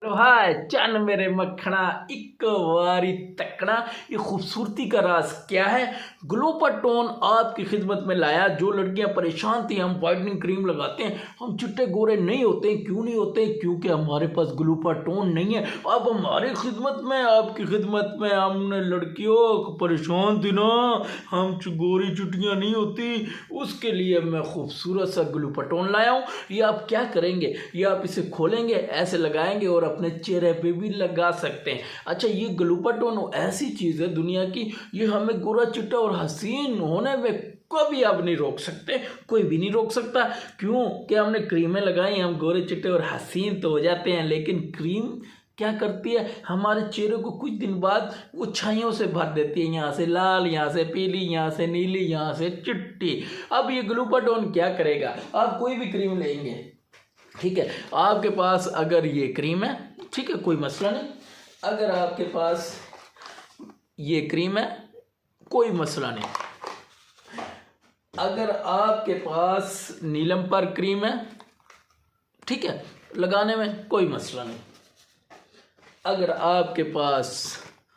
तो हाय चन मेरे मक्खना एक बारी तकना। ये खूबसूरती का राज क्या है? ग्लूटाथोन आपकी खिदमत में लाया। जो लड़कियां परेशान थी, हम वाइटनिंग क्रीम लगाते हैं, हम चिट्टे गोरे नहीं होते। क्यों नहीं होते? क्योंकि हमारे पास ग्लूटाथोन नहीं है। अब हमारी खिदमत में, आपकी खिदमत में, हमने लड़कियों परेशान थी ना, हम गोरी चुटियाँ नहीं होती, उसके लिए मैं खूबसूरत सा ग्लूटाथोन लाया हूँ। ये आप क्या करेंगे? ये आप इसे खोलेंगे, ऐसे लगाएंगे और अपने चेहरे पे भी लगा सकते हैं। अच्छा, ये ग्लूटाथोन ऐसी चीज़ है दुनिया की, ये हमें गोरा चिट्टा और हसीन होने में कभी आप नहीं रोक सकते, कोई भी नहीं रोक सकता। क्यों? कि हमने क्रीमें लगाई, हम गोरे चिट्टे और हसीन तो हो जाते हैं, लेकिन क्रीम क्या करती है? हमारे चेहरे को कुछ दिन बाद वो छाइयों से भर देती है, यहाँ से लाल, यहाँ से पीली, यहाँ से नीली, यहाँ से चिट्टी। अब ये ग्लूटाथोन क्या करेगा? आप कोई भी क्रीम लेंगे, ठीक है, आपके पास अगर ये क्रीम है, ठीक है, कोई मसला नहीं। अगर आपके पास ये क्रीम है, कोई मसला नहीं। अगर आपके पास नीलम पर क्रीम है, ठीक है, लगाने में कोई मसला नहीं। अगर आपके पास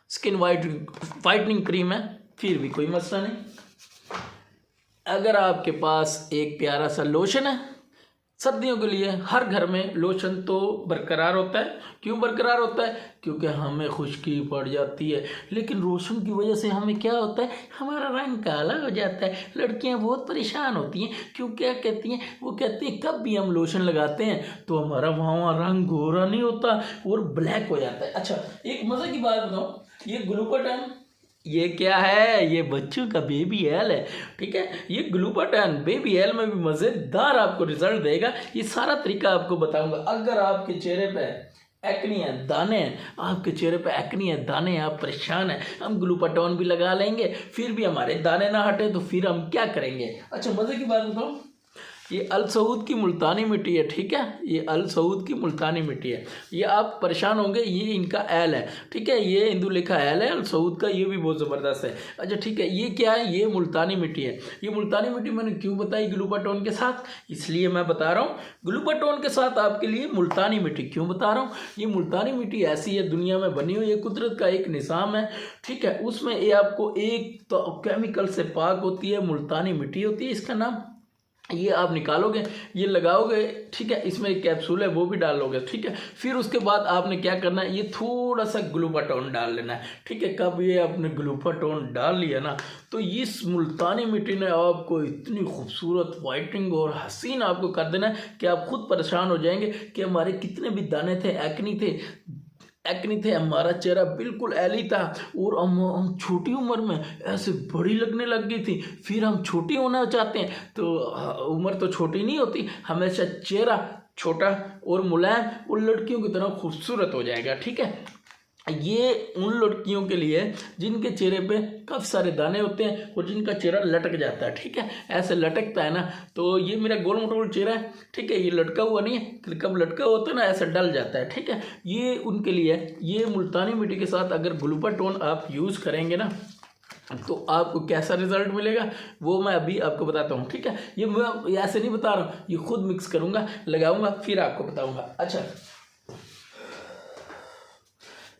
स्किन वाइटनिंग क्रीम है, फिर भी कोई मसला नहीं। अगर आपके पास एक प्यारा सा लोशन है, सर्दियों के लिए हर घर में लोशन तो बरकरार होता है। क्यों बरकरार होता है? क्योंकि हमें खुश्की पड़ जाती है, लेकिन लोशन की वजह से हमें क्या होता है? हमारा रंग काला हो जाता है। लड़कियां बहुत परेशान होती हैं। क्यों? क्या कहती हैं? वो कहती हैं कब भी हम लोशन लगाते हैं तो हमारा वहाँ रंग गोरा नहीं होता और ब्लैक हो जाता है। अच्छा, एक मज़े की बात बताऊँ, ये ग्लूटाथोन, ये क्या है? ये बच्चों का बेबी ऑयल है, ठीक है। ये ग्लूटाथोन बेबी ऑयल में भी मज़ेदार आपको रिजल्ट देगा। ये सारा तरीका आपको बताऊंगा। अगर आपके चेहरे पे एक्नी है, दाने हैं, आपके चेहरे पे एक्नी है, दाने हैं, आप परेशान हैं, हम ग्लूटाथोन भी लगा लेंगे, फिर भी हमारे दाने ना हटे, तो फिर हम क्या करेंगे? अच्छा, मज़े की बात बताऊँ, ये अल सऊद की मुल्तानी मिट्टी है, ठीक है, ये अल सऊद की मुल्तानी मिट्टी है। ये आप परेशान होंगे, ये इनका एल है, ठीक है, ये हिंदू लिखा एल है, अल सऊद का, ये भी बहुत ज़बरदस्त है। अच्छा, ठीक है, ये क्या है? ये मुल्तानी मिट्टी है। ये मुल्तानी मिट्टी मैंने क्यों बताई ग्लूटाथोन के साथ? इसलिए मैं बता रहा हूँ, ग्लूटाथोन के साथ आपके लिए मुल्तानी मिट्टी क्यों बता रहा हूँ। ये मुल्तानी मिट्टी ऐसी है, दुनिया में बनी हुई है, कुदरत का एक निज़ाम है, ठीक है। उसमें ये आपको एक तो केमिकल से पाक होती है, मुल्तानी मिट्टी होती है, इसका नाम। ये आप निकालोगे, ये लगाओगे, ठीक है, इसमें एक कैप्सूल है वो भी डालोगे, ठीक है। फिर उसके बाद आपने क्या करना है? ये थोड़ा सा ग्लूटाथोन डाल लेना है, ठीक है। कब ये आपने ग्लूटाथोन डाल लिया ना, तो इस मुल्तानी मिट्टी ने आपको इतनी खूबसूरत वाइटनिंग और हसीन आपको कर देना है कि आप खुद परेशान हो जाएंगे कि हमारे कितने भी दाने थे, एक्नी थे, हमारा चेहरा बिल्कुल एली था, और हम छोटी उम्र में ऐसे बड़ी लगने लग गई थी। फिर हम छोटी होना चाहते हैं, तो उम्र तो छोटी नहीं होती, हमेशा चेहरा छोटा और मुलायम और लड़कियों की तरह खूबसूरत हो जाएगा, ठीक है। ये उन लड़कियों के लिए जिनके चेहरे पे काफ़ी सारे दाने होते हैं और जिनका चेहरा लटक जाता है, ठीक है, ऐसे लटकता है ना, तो ये मेरा गोल मटोल चेहरा है, ठीक है, ये लटका हुआ नहीं है, कब लटका होता है ना, ऐसा डल जाता है, ठीक है। ये उनके लिए, ये मुल्तानी मिट्टी के साथ अगर ग्लूटाथोन आप यूज़ करेंगे ना, तो आपको कैसा रिजल्ट मिलेगा वो मैं अभी आपको बताता हूँ, ठीक है। ये मैं ऐसे नहीं बता रहा हूँ, ये खुद मिक्स करूँगा, लगाऊंगा, फिर आपको बताऊँगा। अच्छा,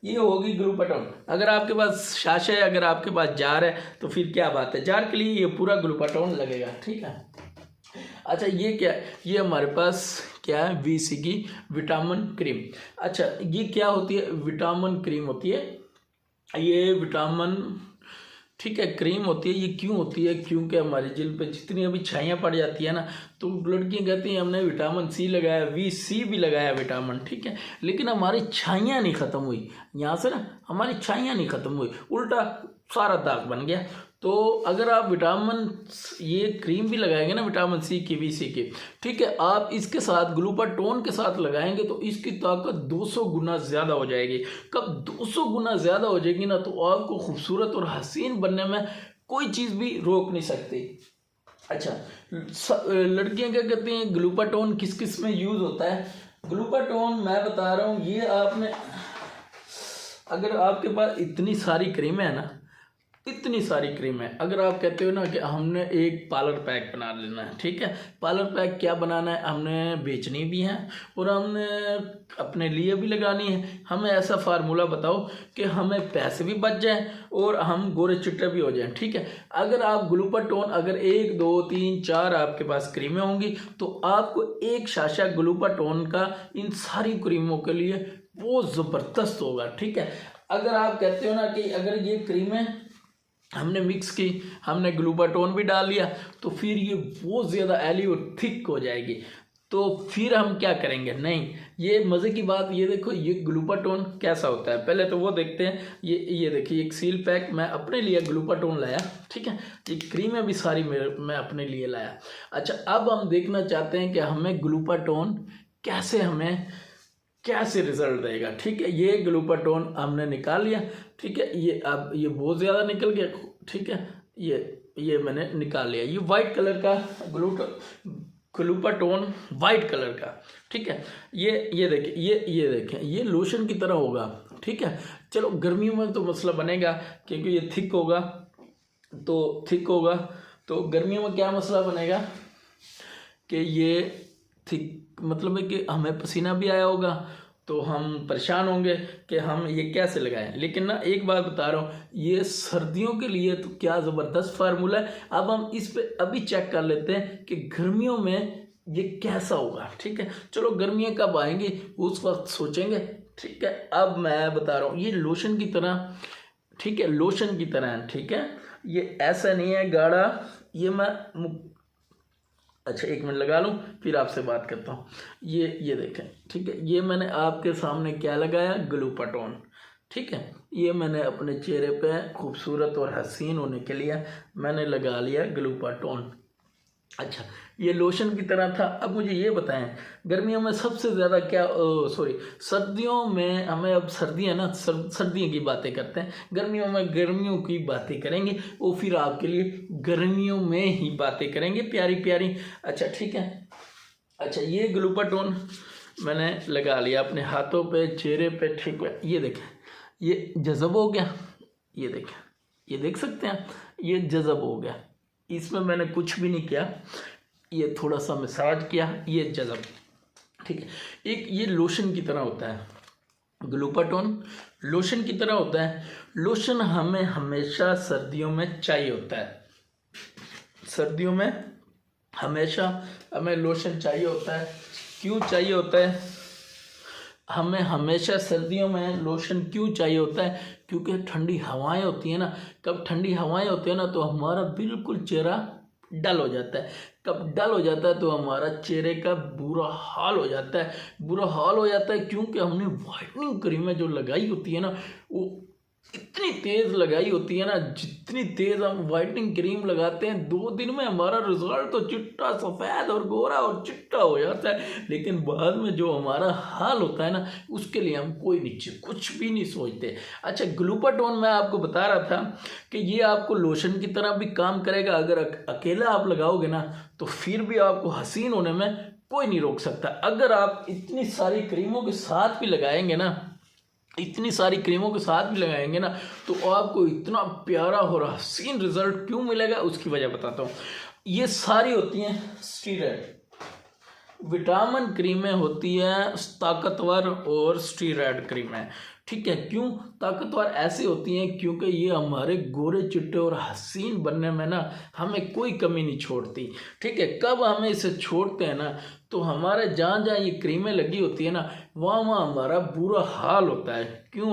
ये होगी ग्लूटाथोन। अगर आपके पास शाश है, अगर आपके पास जार है, तो फिर क्या बात है, जार के लिए ये पूरा ग्लूटाथोन लगेगा, ठीक है। अच्छा, ये क्या है? ये हमारे पास क्या है? VC की विटामिन क्रीम। अच्छा, ये क्या होती है? विटामिन क्रीम होती है, ये विटामिन, ठीक है, क्रीम होती है। ये क्यों होती है? क्योंकि हमारी जिल्द पे जितनी अभी छाइयाँ पड़ जाती है ना, तो लड़कियाँ कहती हैं हमने विटामिन C लगाया, VC भी लगाया विटामिन, ठीक है, लेकिन हमारी छाइयाँ नहीं ख़त्म हुई, यहाँ से ना हमारी छाइयाँ नहीं ख़त्म हुई, उल्टा सारा दाग बन गया। तो अगर आप विटामिन, ये क्रीम भी लगाएंगे ना विटामिन C की, VC की, ठीक है, आप इसके साथ ग्लूटाथोन के साथ लगाएंगे तो इसकी ताकत 200 गुना ज़्यादा हो जाएगी। कब 200 गुना ज़्यादा हो जाएगी ना, तो आपको खूबसूरत और हसीन बनने में कोई चीज़ भी रोक नहीं सकती। अच्छा, लड़कियां क्या कहती हैं ग्लूटाथोन किस किस में यूज़ होता है? ग्लूटाथोन मैं बता रहा हूँ, ये आपने, अगर आपके पास इतनी सारी क्रीमें हैं ना, इतनी सारी क्रीम है। अगर आप कहते हो ना कि हमने एक पार्लर पैक बना लेना है, ठीक है, पार्लर पैक क्या बनाना है, हमने बेचनी भी है और हमने अपने लिए भी लगानी है। हमें ऐसा फार्मूला बताओ कि हमें पैसे भी बच जाएं और हम गोरे चिट्टे भी हो जाएं, ठीक है। अगर आप ग्लूपाटोन अगर 1 2 3 4 आपके पास क्रीमें होंगी तो आपको एक शाशा ग्लूपाटोन का इन सारी क्रीमों के लिए वो ज़बरदस्त होगा, ठीक है। अगर आप कहते हो ना कि अगर ये क्रीमें हमने मिक्स की, हमने ग्लूपाटोन भी डाल लिया तो फिर ये बहुत ज़्यादा एली और थिक हो जाएगी, तो फिर हम क्या करेंगे। नहीं, ये मज़े की बात ये देखो ये ग्लूपाटोन कैसा होता है, पहले तो वो देखते हैं। ये देखिए एक सील पैक मैं अपने लिए ग्लूपाटोन लाया, ठीक है। ये क्रीमें भी सारी मैं अपने लिए लाया। अच्छा, अब हम देखना चाहते हैं कि हमें ग्लूपाटोन कैसे रिजल्ट देगा, ठीक है। ये ग्लूपाटोन हमने निकाल लिया, ठीक है। ये अब ये बहुत ज़्यादा निकल गया, ठीक है। ये मैंने निकाल लिया। ये वाइट कलर का ग्लूपाटोन वाइट कलर का, ठीक है। ये देखिए ये देखें ये लोशन की तरह होगा, ठीक है। चलो गर्मियों में तो मसला बनेगा क्योंकि ये थिक होगा, तो गर्मियों में क्या मसला बनेगा कि ये थिक मतलब है कि हमें पसीना भी आया होगा तो हम परेशान होंगे कि हम ये कैसे लगाएं। लेकिन ना एक बात बता रहा हूँ, ये सर्दियों के लिए तो क्या ज़बरदस्त फार्मूला है। अब हम इस पे अभी चेक कर लेते हैं कि गर्मियों में ये कैसा होगा, ठीक है। चलो गर्मियाँ कब आएंगी उस वक्त सोचेंगे, ठीक है। अब मैं बता रहा हूँ ये लोशन की तरह, ठीक है, लोशन की तरह है, ठीक है। ये ऐसा नहीं है गाढ़ा, ये मैं अच्छा 1 मिनट लगा लूँ फिर आपसे बात करता हूँ। ये देखें, ठीक है। ये मैंने आपके सामने क्या लगाया, ग्लूपाटोन, ठीक है। ये मैंने अपने चेहरे पे खूबसूरत और हसीन होने के लिए मैंने लगा लिया ग्लूपाटोन। अच्छा, ये लोशन की तरह था। अब मुझे ये बताएं गर्मियों में सबसे ज़्यादा क्या सर्दियों में हमें, अब सर्दियाँ ना सर्दियों की बातें करते हैं, गर्मियों में गर्मियों की बातें करेंगे, वो फिर आपके लिए गर्मियों में ही बातें करेंगे प्यारी प्यारी। अच्छा ठीक है। अच्छा, ये ग्लूपाटोन मैंने लगा लिया अपने हाथों पे, चेहरे पे, ठीक है। ये देखें ये जज़ब हो गया, ये देखें, ये देख सकते हैं, ये जज़ब हो गया। इसमें मैंने कुछ भी नहीं किया, ये थोड़ा सा मसाज किया, ये जज़ब, ठीक है। एक ये लोशन की तरह होता है, ग्लूपाटोन लोशन की तरह होता है। लोशन हमें हमेशा सर्दियों में चाहिए होता है, सर्दियों में हमेशा हमें लोशन चाहिए होता है। क्यों चाहिए होता है हमें हमेशा सर्दियों में लोशन क्यों चाहिए होता है? क्योंकि ठंडी हवाएं होती हैं ना, कब ठंडी हवाएं होती हैं ना तो हमारा बिल्कुल चेहरा डल हो जाता है। कब डल हो जाता है तो हमारा चेहरे का बुरा हाल हो जाता है, बुरा हाल हो जाता है क्योंकि हमने वाइटनिंग क्रीमें जो लगाई होती है ना वो इतनी तेज़ लगाई होती है ना, जितनी तेज़ हम वाइटनिंग क्रीम लगाते हैं 2 दिन में हमारा रिजल्ट तो चिट्टा सफ़ेद और गोरा और चिट्टा हो जाता है। लेकिन बाद में जो हमारा हाल होता है ना उसके लिए हम कोई नीचे कुछ भी नहीं सोचते। अच्छा, ग्लूपाटोन मैं आपको बता रहा था कि ये आपको लोशन की तरह भी काम करेगा। अगर अकेला आप लगाओगे ना तो फिर भी आपको हसीन होने में कोई नहीं रोक सकता। अगर आप इतनी सारी क्रीमों के साथ भी लगाएंगे ना, इतनी सारी क्रीमों के साथ भी लगाएंगे ना तो आपको इतना प्यारा और हसीन रिजल्ट क्यों मिलेगा उसकी वजह बताता हूँ। ये सारी होती हैं स्टीरॉयड, विटामिन क्रीमें होती हैं ताकतवर और स्टीरॉयड क्रीमें, ठीक है। क्यों ताकतवर ऐसी होती हैं? क्योंकि ये हमारे गोरे चिट्टे और हसीन बनने में ना हमें कोई कमी नहीं छोड़ती, ठीक है। कब हमें इसे छोड़ते हैं ना तो हमारे जहाँ जहाँ ये क्रीमें लगी होती है ना वहाँ वहाँ हमारा बुरा हाल होता है। क्यों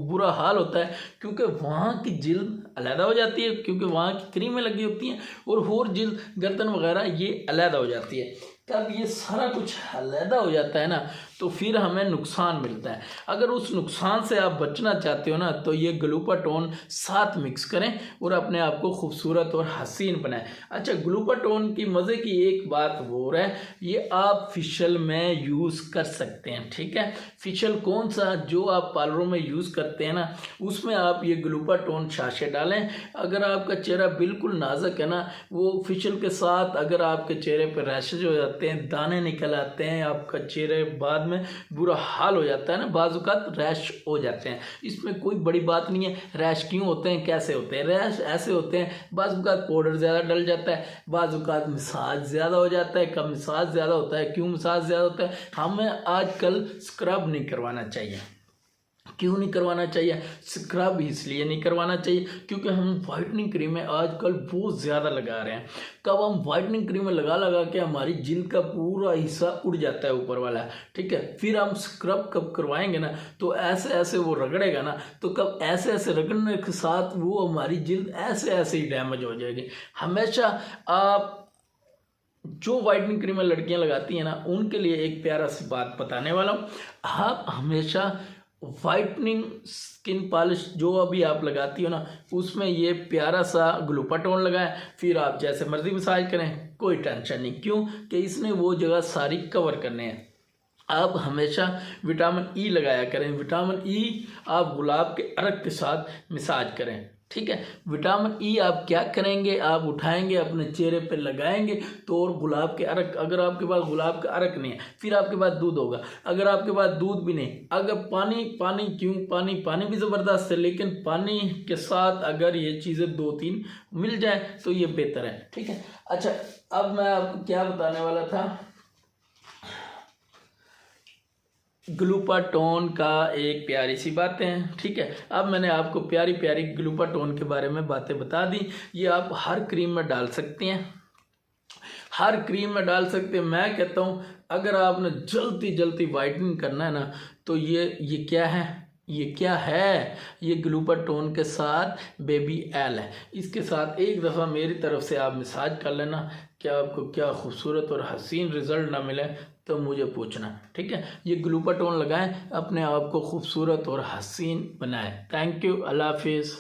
बुरा हाल होता है? क्योंकि वहाँ की जिल्द अलहदा हो जाती है, क्योंकि वहाँ की क्रीमें लगी होती हैं और जिल्द गर्दन वगैरह ये अलहदा हो जाती है। तब ये सारा कुछ अलहदा हो जाता है ना तो फिर हमें नुकसान मिलता है। अगर उस नुकसान से आप बचना चाहते हो ना तो ये ग्लूपाटोन साथ मिक्स करें और अपने आप को खूबसूरत और हसीन बनाएं। अच्छा, ग्लूपाटोन की मज़े की एक बात वो है, ये आप फेशियल में यूज़ कर सकते हैं, ठीक है। फेशियल कौन सा जो आप पार्लरों में यूज़ करते हैं ना उसमें आप ये ग्लूपाटोन शाशे डालें। अगर आपका चेहरा बिल्कुल नाजुक है ना, वो फेशियल के साथ अगर आपके चेहरे पर रैशेज हो जाते हैं, दाने निकल आते हैं, आपका चेहरे बाद में में बुरा हाल हो जाता है ना, बाज़-औक़ात रैश हो जाते हैं। इसमें कोई बड़ी बात नहीं है। रैश क्यों होते हैं, कैसे होते हैं? रैश ऐसे होते हैं, बाज़-औक़ात पाउडर ज़्यादा डल जाता है, बाज़-औक़ात मसाज ज़्यादा हो जाता है, कब मसाज ज़्यादा होता है, क्यों मसाज ज़्यादा होता है? हमें आजकल स्क्रब नहीं करवाना चाहिए। क्यों नहीं करवाना चाहिए? स्क्रब इसलिए नहीं करवाना चाहिए क्योंकि हम वाइटनिंग क्रीमें आजकल बहुत ज़्यादा लगा रहे हैं। कब हम वाइटनिंग क्रीमें लगा के हमारी जिल्द का पूरा हिस्सा उड़ जाता है ऊपर वाला, ठीक है। फिर हम स्क्रब कब करवाएंगे ना तो ऐसे ऐसे वो रगड़ेगा ना, तो कब ऐसे ऐसे रगड़ने के साथ वो हमारी जिल्द ऐसे ऐसे ही डैमेज हो जाएगी। हमेशा आप जो वाइटनिंग क्रीमें लड़कियां लगाती हैं ना, उनके लिए एक प्यारा सी बात बताने वाला हूँ। आप हमेशा वाइटनिंग स्किन पॉलिश जो अभी आप लगाती हो ना, उसमें ये प्यारा सा ग्लूटाथोन लगाएं, फिर आप जैसे मर्जी मसाज करें, कोई टेंशन नहीं। क्यों कि इसने वो जगह सारी कवर करने हैं। आप हमेशा विटामिन ई लगाया करें। विटामिन ई आप गुलाब के अर्क के साथ मसाज करें, ठीक है। विटामिन ई आप क्या करेंगे, आप उठाएंगे अपने चेहरे पे लगाएंगे तो, और गुलाब के अर्क, अगर आपके पास गुलाब का अर्क नहीं है फिर आपके पास दूध होगा। अगर आपके पास दूध भी नहीं, अगर पानी क्यों, पानी भी ज़बरदस्त है, लेकिन पानी के साथ अगर ये चीज़ें 2-3 मिल जाए तो ये बेहतर है, ठीक है। अच्छा, अब मैं आपको क्या बताने वाला था, ग्लूटाथोन का एक प्यारी सी बातें हैं, ठीक है। अब मैंने आपको प्यारी प्यारी ग्लूटाथोन के बारे में बातें बता दी। ये आप हर क्रीम में डाल सकते हैं, हर क्रीम में डाल सकते हैं। मैं कहता हूँ अगर आपने जल्दी वाइटनिंग करना है ना, तो ये क्या है, ये ग्लूटाथोन के साथ बेबी ऑयल है। इसके साथ एक दफ़ा मेरी तरफ से आप मसाज कर लेना। क्या आपको क्या खूबसूरत और हसीन रिज़ल्ट ना मिले तो मुझे पूछना, ठीक है। ये ग्लूटाथोन लगाएं, अपने आप को खूबसूरत और हसीन बनाएं। थैंक यू, अल्लाह हाफिज़।